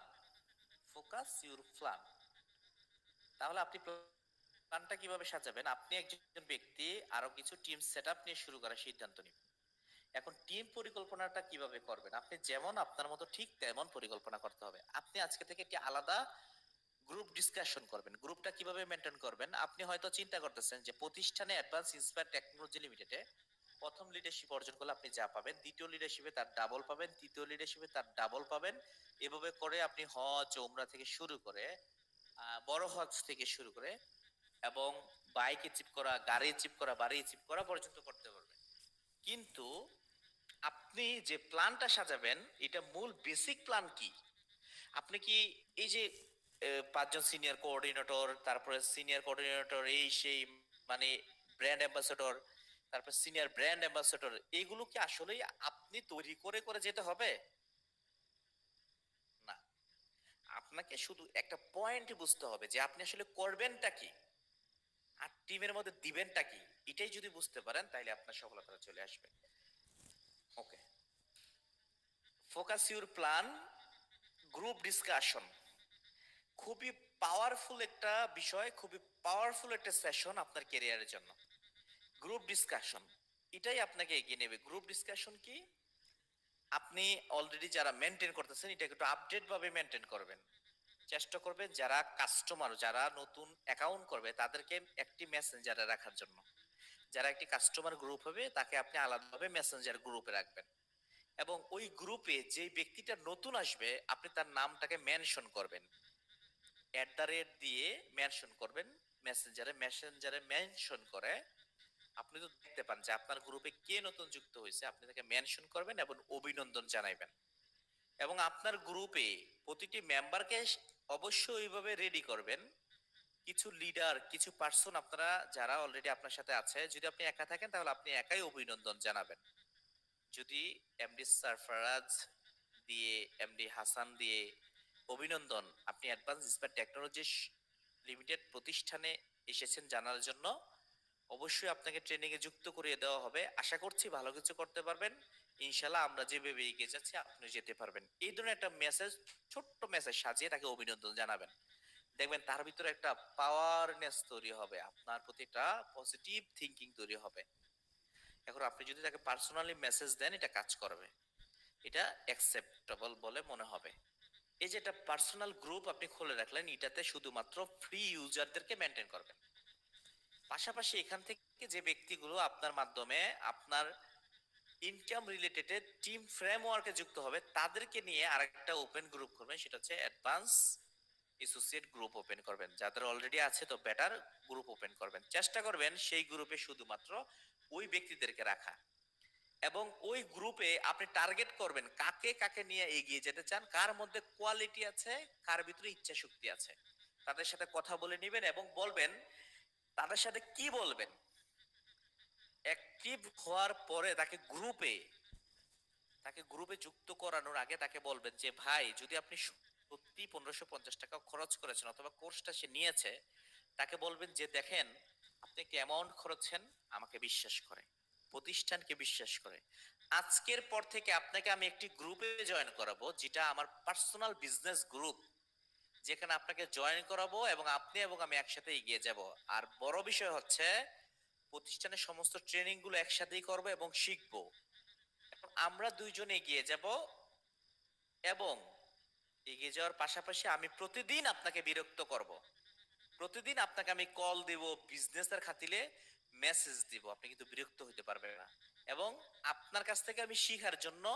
focus your plan. তাহলে আপনি প্ল্যানটা কিভাবে সাজাবেন? আপনি একজন ব্যক্তি আরো কিছু টিম সেটআপ নিয়ে শুরু করার সিদ্ধান্ত নিবেন। এখন টিম পরিকল্পনাটা কিভাবে করবেন? আপনি যেমন আপনার মতো ঠিক তেমন পরিকল্পনা করতে হবে। আপনি আজকে থেকে একটি আলাদা গ্রুপ ডিসকাশন করবেন। গ্রুপটা কিভাবে মেনটেন করবেন? আপনি হয়তো চিন্তা করতেছেন যে প্রতিষ্ঠানে অ্যাডভান্স ইন্সপায়ার টেকনোলজি লিমিটেডে প্রথম লিডারশিপ অর্জন করলে আপনি যা পাবেন, দ্বিতীয় লিডারশিপে তার ডাবল পাবেন, তৃতীয় লিডারশিপে তার ডাবল পাবেন। এভাবে করে আপনি হজ, ওমরা থেকে শুরু করে, বড় হজ থেকে শুরু করে, এবং বাইক অ্যাচিভ করা, গাড়ি অ্যাচিভ করা, বাড়ি অ্যাচিভ করা পর্যন্ত করতে পারবেন। কিন্তু আপনি যে প্ল্যানটা সাজাবেন, এটা মূল বেসিক প্ল্যান কি? আপনি কি এই যে 5 জন সিনিয়র কোঅর্ডিনেটর, তারপরে সিনিয়র কোঅর্ডিনেটর, এই সেই, মানে ব্র্যান্ড অ্যাম্বাসেডর, তারপর সিনিয়র ব্র্যান্ড অ্যাম্বাসেডর, এগুলো কি আসলেই আপনি তৈরি করে করে যেতে হবে না। আপনাকে শুধু একটা পয়েন্ট বুঝতে হবে যে আপনি আসলে করবেনটা কি আর টিমের মধ্যে দিবেনটা কি। এটাই যদি বুঝতে পারেন তাহলে আপনার সফলতা চলে আসবে। Okay, focus your plan, group discussion খুবই পাওয়ারফুল একটা বিষয়, খুবই পাওয়ারফুল একটা সেশন আপনার ক্যারিয়ারের জন্য। গ্রুপ ডিসকাশন এটাই আপনাকে এগিয়ে নেবে। গ্রুপ ডিসকাশন কি, আপনি অলরেডি যারা মেনটেন করতেছেন এটাকে একটু আপডেট ভাবে মেনটেন করবেন। চেষ্টা করবেন যারা কাস্টমার, যারা নতুন অ্যাকাউন্ট করবে তাদেরকে একটি মেসেঞ্জারে রাখার জন্য। যারা একটি কাস্টমার গ্রুপ হবে তাকে আপনি আলাদাভাবে মেসেঞ্জার গ্রুপে রাখবেন, এবং ওই গ্রুপে যে ব্যক্তিটা নতুন আসবে আপনি তার নামটাকে মেনশন করবেন, @ দিয়ে মেনশন করবেন। মেসেঞ্জারে মেনশন করে আপনি তো দেখতে পান যে আপনার গ্রুপে কে নতুন যুক্ত হয়েছে, আপনি তাকে মেনশন করবেন এবং অভিনন্দন জানাইবেন। এবং আপনার গ্রুপে প্রতিটি মেম্বারকে অবশ্যই ওইভাবে রেডি করবেন। কিছু লিডার, কিছু পার্সন আপনারা যারা অলরেডি আপনার সাথে আছে, যদি আপনি একা থাকেন তাহলে আপনি একাই অভিনন্দন জানাবেন। যদি এমডি সারফরাজ দিয়ে, এমডি হাসান দিয়ে অভিনন্দন, আপনি অ্যাডভান্স স্পেস টেকনোলজিস লিমিটেড প্রতিষ্ঠানে এসেছেন জানার জন্য, অবশ্যই আপনাকে ট্রেনিং এ যুক্ত করিয়ে দেওয়া হবে। আশা করছি ভালো কিছু করতে পারবেন। ইনশাল্লাহ আমরা যেভাবে এগিয়ে যাচ্ছি আপনি যেতে পারবেন। এই ধরনের একটা মেসেজ, ছোট্ট মেসেজ সাজিয়ে তাকে অভিনন্দন জানাবেন। দেখবেন তার ভিতরে একটা পাওয়ারনেস তৈরি হবে, আপনার প্রতি একটা পজিটিভ থিঙ্কিং তৈরি হবে। এখন আপনি যদি তাকে পার্সোনালি মেসেজ দেন এটা কাজ করবে, এটা অ্যাকসেপ্টেবল বলে মনে হবে। এই যে একটা পার্সোনাল গ্রুপ আপনি খুলে রাখলেন, এটাতে শুধুমাত্র ফ্রি ইউজারদেরকে মেনটেন করবেন। পাশাপাশি এখান থেকে যে ব্যক্তিগুলো আপনার মাধ্যমে আপনার ইনকাম রিলেটেড টিম ফ্রেমওয়ার্কে যুক্ত হবে তাদেরকে নিয়ে আরেকটা ওপেন গ্রুপ করবেন, সেটা হচ্ছে অ্যাডভান্স অ্যাসোসিয়েট গ্রুপ ওপেন করবেন। যাদের অলরেডি আছে তো বেটার, গ্রুপ ওপেন করবেন। চেষ্টা করবেন সেই গ্রুপে শুধুমাত্র ওই ব্যক্তিদেরকে রাখা, এবং ওই গ্রুপে আপনি টার্গেট করবেন কাকে কাকে নিয়ে এগিয়ে যেতে চান, কার মধ্যে কোয়ালিটি আছে, কার ভিতরে ইচ্ছা শক্তি আছে। তাদের সাথে কথা বলে নেবেন এবং বলবেন তাদের সাথে কি বলবেন। অ্যাক্টিভ হওয়ার পরে তাকে গ্রুপে যুক্ত করানোর আগে তাকে বলবেন যে ভাই, যদি আপনি সত্যি 1550 টাকা খরচ করেছেন অথবা কোর্সটা সে নিয়েছে, তাকে বলবেন যে দেখেন আপনি একটি অ্যামাউন্ট খরচেন, আমাকে বিশ্বাস করে, প্রতিষ্ঠানকে বিশ্বাস করে, আজকের পর থেকে আপনাকে আমি একটি গ্রুপে জয়েন করাবো, যেটা আমার পার্সোনাল বিজনেস গ্রুপ, যেখানে আপনাকে জয়েন করাবো এবং আপনি এবং আমি একসাথে এগিয়ে যাব। আর বড় বিষয় হচ্ছে প্রতিষ্ঠানের সমস্ত ট্রেনিং গুলো একসাথেই করবো এবং শিখবো। এখন আমরা দুইজন এগিয়ে যাব, এবং এগিয়ে যাওয়ার পাশাপাশি আমি প্রতিদিন আপনাকে বিরক্ত করব, প্রতিদিন আপনাকে আমি কল দেব, বিজনেসের খাতিলে মেসেজ দিব, আপনি কিন্তু বিরক্ত হতে পারবেন না। এবং আপনার কাছ থেকে আমি শিখার জন্য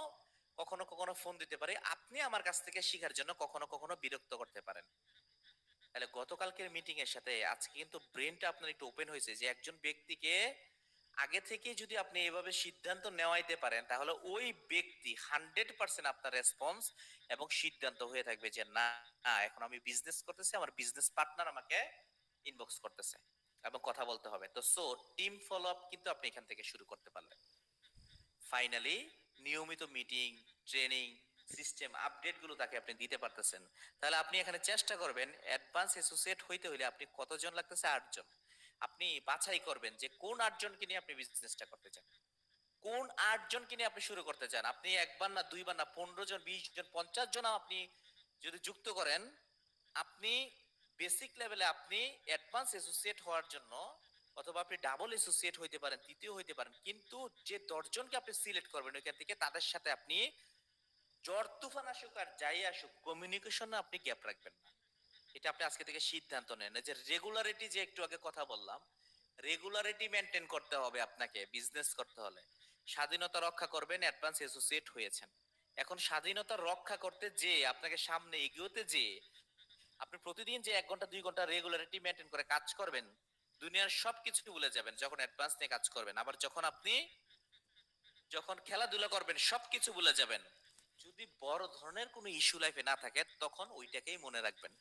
কখনো কখনো ফোন দিতে পারি, আপনি আমার কাছ থেকে শিখার জন্য কখনো কখনো বিরক্ত করতে পারেন। তাহলে গতকালকের মিটিং এর সাথে আজকে কিন্তু ব্রেনটা আপনার একটু ওপেন হয়েছে, যে একজন ব্যক্তিকে আগে থেকে যদি আপনি এভাবে সিদ্ধান্ত নেওয়াইতে পারেন তাহলে ওই ব্যক্তি 100% আপনার রেসপন্স এবং সিদ্ধান্ত হয়ে থাকবে যে না, না, এখন আমি বিজনেস করতেছি, আমার বিজনেস পার্টনার আমাকে ইনবক্স করতেছে এবং কথা বলতে হবে। তো টিম ফলো আপ কিন্তু আপনি এখান থেকে শুরু করতে পারলেন। ফাইনালি নিয়মিত মিটিং, ট্রেনিং, সিস্টেম আপডেট গুলো তাকে আপনি দিতে পারতেছেন। তাহলে আপনি এখানে চেষ্টা করবেন অ্যাডভান্স অ্যাসোসিয়েট হইতে হলে আপনি কতজন লাগতেছে, 8 জন। আপনি বাছাই করবেন যে কোন 8 জনকে নিয়ে আপনি বিজনেসটা করতে চান, কোন 8 জনকে নিয়ে আপনি শুরু করতে চান। আপনি একবার না দুইবার না, 15 জন, 20 জন, 50 জন আপনি যদি যুক্ত করেন, আপনি বেসিক লেভেলে আপনি অ্যাডভান্স অ্যাসোসিয়েট হওয়ার জন্য, অথবা আপনি ডাবল অ্যাসোসিয়েট হইতে পারেন, তৃতীয় হইতে পারেন, কিন্তু যে 10 জনকে আপনি সিলেক্ট করবেন ওইখান থেকে, তাদের সাথে আপনি ঝড় তুফান আসুক আর যাই আসুক কমিউনিকেশনে আপনি গ্যাপ রাখবেন না। এটা আপনি আজকে থেকে সিদ্ধান্ত নেন, যে রেগুলারিটি, যে একটু আগে কথা বললাম, রেগুলারিটি মেনটেন করতে হবে আপনাকে বিজনেস করতে হলে। স্বাধীনতা রক্ষা করবেন, অ্যাডভান্স অ্যাসোসিয়েট হয়েছেন। এখন স্বাধীনতা রক্ষা করতে যে আপনাকে সামনে এগিয়েতে যে আপনি প্রতিদিন যে 1 ঘন্টা 2 ঘন্টা রেগুলারিটি মেনটেন করে কাজ করবেন, দুনিয়ার সবকিছু ভুলে যাবেন যখন অ্যাডভান্স নিয়ে কাজ করবেন। আবার যখন খেলাধুলা করবেন সবকিছু ভুলে যাবেন। যদি বড় ধরনের কোনো ইস্যু লাইফে না থাকে তখন ওইটাকেই মনে রাখবেন।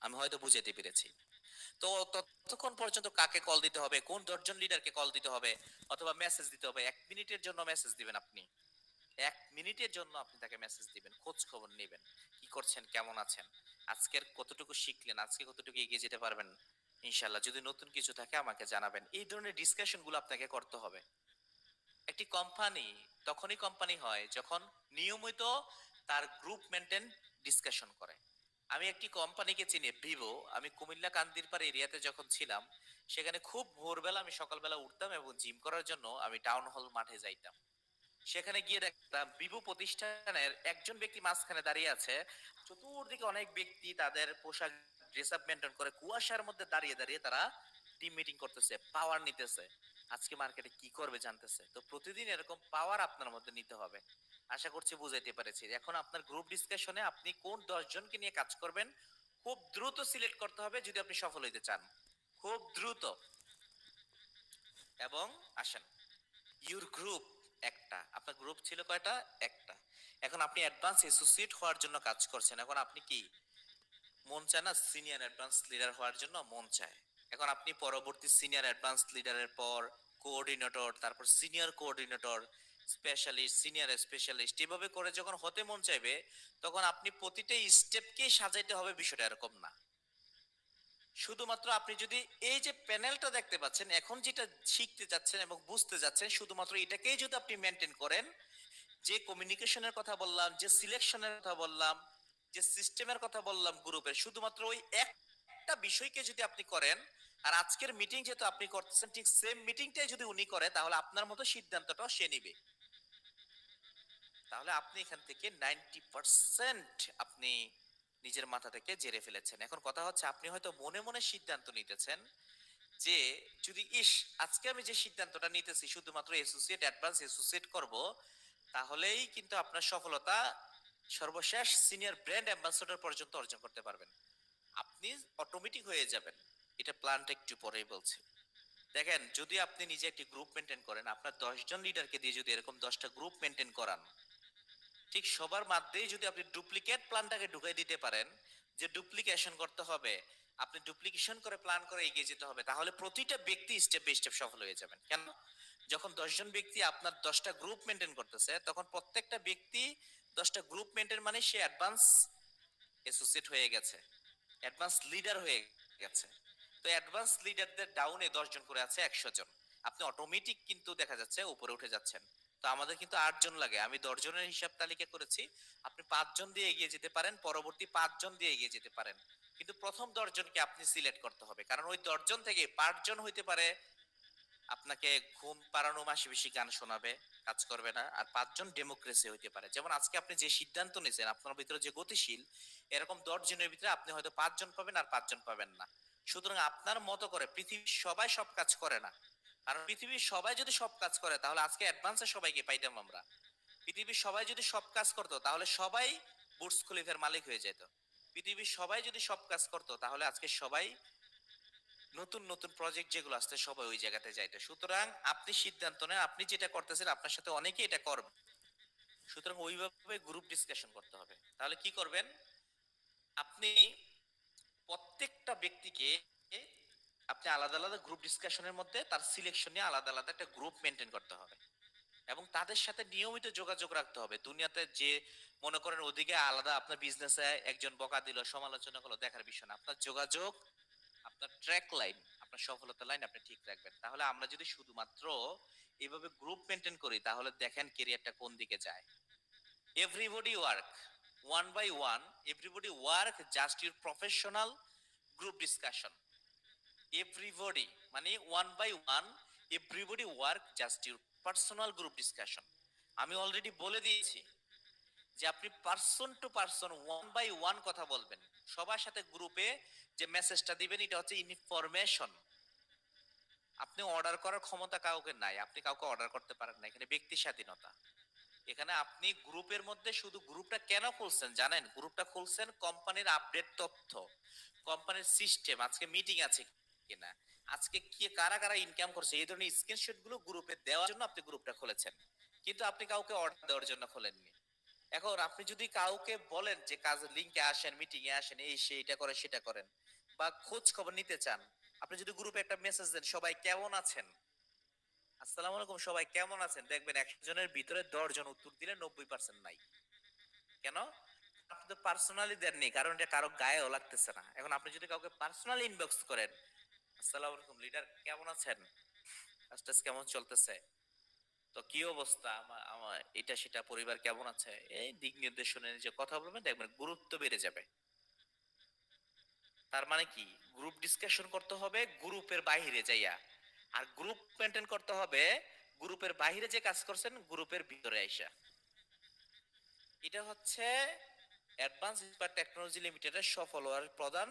আমি হয়তো বুঝাতে পেরেছি। তো ততক্ষণ পর্যন্ত কাকে কল দিতে হবে, কোন 10 জন লিডারকে কল দিতে হবে অথবা মেসেজ দিতে হবে, 1 মিনিটের জন্য মেসেজ দিবেন আপনি। 1 মিনিটের জন্য আপনি তাকে মেসেজ দিবেন, খোঁজ খবর নেবেন, কি করছেন, কেমন আছেন, আজকের কতটুকু শিখলেন, আজকে কতটুকু এগিয়ে যেতে পারবেন, ইনশাল্লাহ যদি নতুন কিছু থাকে আমাকে জানাবেন। এই ধরনের ডিসকাশন গুলো আপনাকে করতে হবে। একটি কোম্পানি তখনই কোম্পানি হয় যখন নিয়মিত তার গ্রুপ মেনটেন ডিসকাশন করে। আমি একটি কোম্পানিকে চিনি, ভিভো। আমি কুমিল্লা কান্দিরপাড় এরিয়াতে যখন ছিলাম, সেখানে খুব ভোরবেলা আমি সকালবেলা উঠতাম এবং জিম করার জন্য আমি টাউন হল মাঠে যাইতাম। সেখানে গিয়ে দেখতাম ভিভো প্রতিষ্ঠানের একজন ব্যক্তি মাঝখানে দাঁড়িয়ে আছে, চতুর্দিকে অনেক ব্যক্তি তাদের পোশাক ড্রেস আপ মেনটেন করে কুয়াশার মধ্যে দাঁড়িয়ে দাঁড়িয়ে তারা টিম মিটিং করতেছে, পাওয়ার নিতেছে, আজকে মার্কেটে কি করবে জানতেছে। তো প্রতিদিন এরকম পাওয়ার আপনার মধ্যে নিতে হবে। আশা করছি বুঝাইতে পেরেছি। এখন আপনার গ্রুপ ডিসকাশনে আপনি কোন 10 জনকে নিয়ে কাজ করবেন খুব দ্রুত সিলেক্ট করতে হবে যদি আপনি সফল হইতে চান, খুব দ্রুত। এবং আসেন, ইউর গ্রুপ একটা, আপনার গ্রুপ ছিল কয়টা? একটা। এখন আপনি অ্যাডভান্স অ্যাসোসিয়েট হওয়ার জন্য কাজ করছেন। এখন আপনি কি মন চায় না সিনিয়র অ্যাডভান্স লিডার হওয়ার জন্য? মন চায়। এখন আপনি পরবর্তী সিনিয়র অ্যাডভান্স লিডারের পর কোঅর্ডিনেটর, তারপর senior coordinator, specialist, senior specialist, এভাবে করে যখন হতে মন চাইবে, তখন আপনি প্রতিটা স্টেপকেই সাজাইতে হবে। বিষয়টা এরকম না। শুধুমাত্র আপনি যদি এই যে প্যানেলটা দেখতে পাচ্ছেন, এখন যেটা শিখতে যাচ্ছেন এবং বুঝতে যাচ্ছেন, শুধুমাত্র এটাকেই যদি আপনি মেনটেন করেন, যে কমিউনিকেশনের কথা বললাম, যে সিলেকশনের কথা বললাম, যে সিস্টেমের কথা বললাম গ্রুপের, শুধুমাত্র ওই একটা বিষয়কে যদি আপনি করেন, আর আজকের মিটিং যেহেতু আপনি করতেছেন, ঠিক সেম মিটিংটাই যদি উনি করে, তাহলে আপনার মতো সিদ্ধান্তটাও সে নিবে। তাহলে আপনি এখান থেকে 90% আপনি নিজের মাথা থেকে জেরে ফেলেছেন। এখন কথা হচ্ছে, আপনি হয়তো মনে মনে সিদ্ধান্ত নিতেছেন যে যদি আজকে আমি যে সিদ্ধান্তটা নিতেছি শুধুমাত্র অ্যাসোসিয়েট, অ্যাডভান্স অ্যাসোসিয়েট করব, তাহলেই কিন্তু আপনার সফলতা সর্বশেষ সিনিয়র ব্র্যান্ড অ্যাম্বাসেডর পর্যন্ত অর্জন করতে পারবেন। আপনি অটোমেটিক হয়ে যাবেন। এটা প্ল্যানটা একটু পরেই বলছি। দেখেন, যদি আপনি নিজে একটি গ্রুপ মেনটেন করেন, আপনার 10 জন লিডারকে দিয়ে যদি এরকম 10টা গ্রুপ মেনটেন করান, ঠিক সবার মধ্যেই যদি আপনি ডুপ্লিকেট প্ল্যানটাকে ঢুকাই দিতে পারেন, যে ডুপ্লিকেশন করতে হবে, আপনি ডুপ্লিকেশন করে প্ল্যান করে এগিয়ে যেতে হবে, তাহলে প্রতিটা ব্যক্তি স্টেপ বাই স্টেপ সফল হয়ে যাবেন। কেন? যখন 10 জন ব্যক্তি আপনার 10টা গ্রুপ মেনটেন করতেছে, তখন প্রত্যেকটা ব্যক্তি 10টা গ্রুপ মেনটেন মানে সে অ্যাডভান্স অ্যাসোসিয়েট হয়ে গেছে, অ্যাডভান্স লিডার হয়ে গেছে। তো অ্যাডভান্স লিডারদের ডাউনে 10 জন করে আছে 100 জন। আপনি অটোমেটিক কিন্তু দেখা যাচ্ছে উপরে উঠে যাচ্ছেন। তো আমাদের কিন্তু 8 জন লাগে, আমি 10 জনের হিসাব তালিকা করেছি। আপনি 5 জন দিয়ে এগিয়ে যেতে পারেন, পরবর্তী 5 জন দিয়ে এগিয়ে যেতে পারেন, কিন্তু প্রথম 10 জনকে আপনি সিলেক্ট করতে হবে। কারণ ওই 10 জন থেকে 5 জন হইতে পারে আপনাকে ঘুম পাড়ানো মাসে বেশি গান শোনাবে, কাজ করবে না। আর 5 জন ডেমোক্রেসি হইতে পারে। যেমন আজকে আপনি যে সিদ্ধান্ত নিয়েছেন, আপনার ভিতরে যে গতিশীল, এরকম 10 জনের ভিতরে আপনি হয়তো 5 জন পাবেন আর 5 জন পাবেন না। সুতরাং আপনার মতো করে পৃথিবীর সবাই সব কাজ করে না। কারণ পৃথিবীর সবাই যদি সব কাজ করে, তাহলে আজকে অ্যাডভান্সে সবাইকে পাইতাম আমরা। পৃথিবীর সবাই যদি সব কাজ করতো, তাহলে সবাই বুর্জ খলিফার মালিক হয়ে যেত। পৃথিবীর সবাই যদি সব কাজ করতো, তাহলে আজকে সবাই নতুন নতুন প্রজেক্ট যেগুলো আসছে সবাই ওই জায়গাতে যাইতো। সুতরাং আপনি সিদ্ধান্ত নেন, আপনি যেটা করতেছেন আপনার সাথে অনেকেই এটা করবে। সুতরাং ওইভাবে গ্রুপ ডিসকাশন করতে হবে। তাহলে কি করবেন? আপনি প্রত্যেকটা ব্যক্তিকে আপনি আলাদা আলাদা গ্রুপ ডিসকাশনের মধ্যে তার সিলেকশন নিয়ে আলাদা আলাদা একটা গ্রুপ মেনটেন করতে হবে এবং তাদের সাথে নিয়মিত যোগাযোগ রাখতে হবে। দুনিয়াতে যে মনে করেন ওদিকে আলাদা আপনার বিজনেসে একজন বকা দিল, সমালোচনা করলো, দেখার বিষয় না। আপনার যোগাযোগ, আপনার ট্র্যাক লাইন, আপনার সফলতা লাইন আপনি ঠিক রাখবেন। তাহলে আমরা যদি শুধুমাত্র এইভাবে গ্রুপ মেনটেন করি, তাহলে দেখেন কেরিয়ারটা কোন দিকে যায়। Everybody work one by one, everybody work just your professional group discussion. Everybody মানে one by one, everybody work just your personal group discussion. আমি অলরেডি বলে দিয়েছি যে আপনি person to person, one by one কথা বলবেন সবার সাথে। গ্রুপে যে মেসেজটা দিবেন, এটা হচ্ছে ইনফরমেশন। আপনি অর্ডার করার ক্ষমতা কাউকে নাই, আপনি কাউকে অর্ডার করতে পারেন না। এখানে ব্যক্তি স্বাধীনতা। এখানে আপনি গ্রুপের মধ্যে শুধু গ্রুপটা কেন খুলছেন জানেন? গ্রুপটা খুলছেন কোম্পানির আপডেট তথ্য, কোম্পানির সিস্টেম, আজকে মিটিং আছে কিনা, আজকে কি কারা কারা ইনকাম করছে, এই ধরনের স্ক্রিনশট গুলো গ্রুপে দেওয়ার জন্য আপনি গ্রুপটা খুলেছেন। কিন্তু আপনি কাউকে অর্ডার দেওয়ার জন্য খোলেননি। এখন আপনি যদি কাউকে বলেন যে কাজের লিংকে আসেন, মিটিং এ আসেন, এই সেইটা করে সেটা করেন, বা খোঁজ খবর নিতে চান, আপনি যদি গ্রুপে একটা মেসেজ দেন সবাই কেমন আছেন, আসসালামু আলাইকুম, সবাই কেমন আছেন? দেখবেন 100 জনের ভিতরে 10 জন উত্তর দিলে 90% নাই। কেন? আপনি তো পার্সোনালি দেননি, কারণ এটা কারো গায়েও লাগতেছে না। এখন আপনি যদি কাউকে পার্সোনালি ইনবক্স করেন, আসসালামু আলাইকুম লিডার, কেমন আছেন? কাজ কেমন চলতেছে? তো কি অবস্থা? আমার এটা সেটা, পরিবার কেমন আছে? এই দিক নির্দেশনা যে কথা বলবেন, দেখবেন গুরুত্ব বেড়ে যাবে। তার মানে কি? গ্রুপ ডিসকাশন করতে হবে গ্রুপের বাইরে যাইয়া। আর গ্রুপ মেনটেন করতে হবে গ্রুপের বাইরে যে কাজ করছেন গ্রুপের ভিতরে আইসা। এটা হচ্ছে অ্যাডভান্স স্পার টেকনোলজি লিমিটেডের সফল হওয়ার প্রধান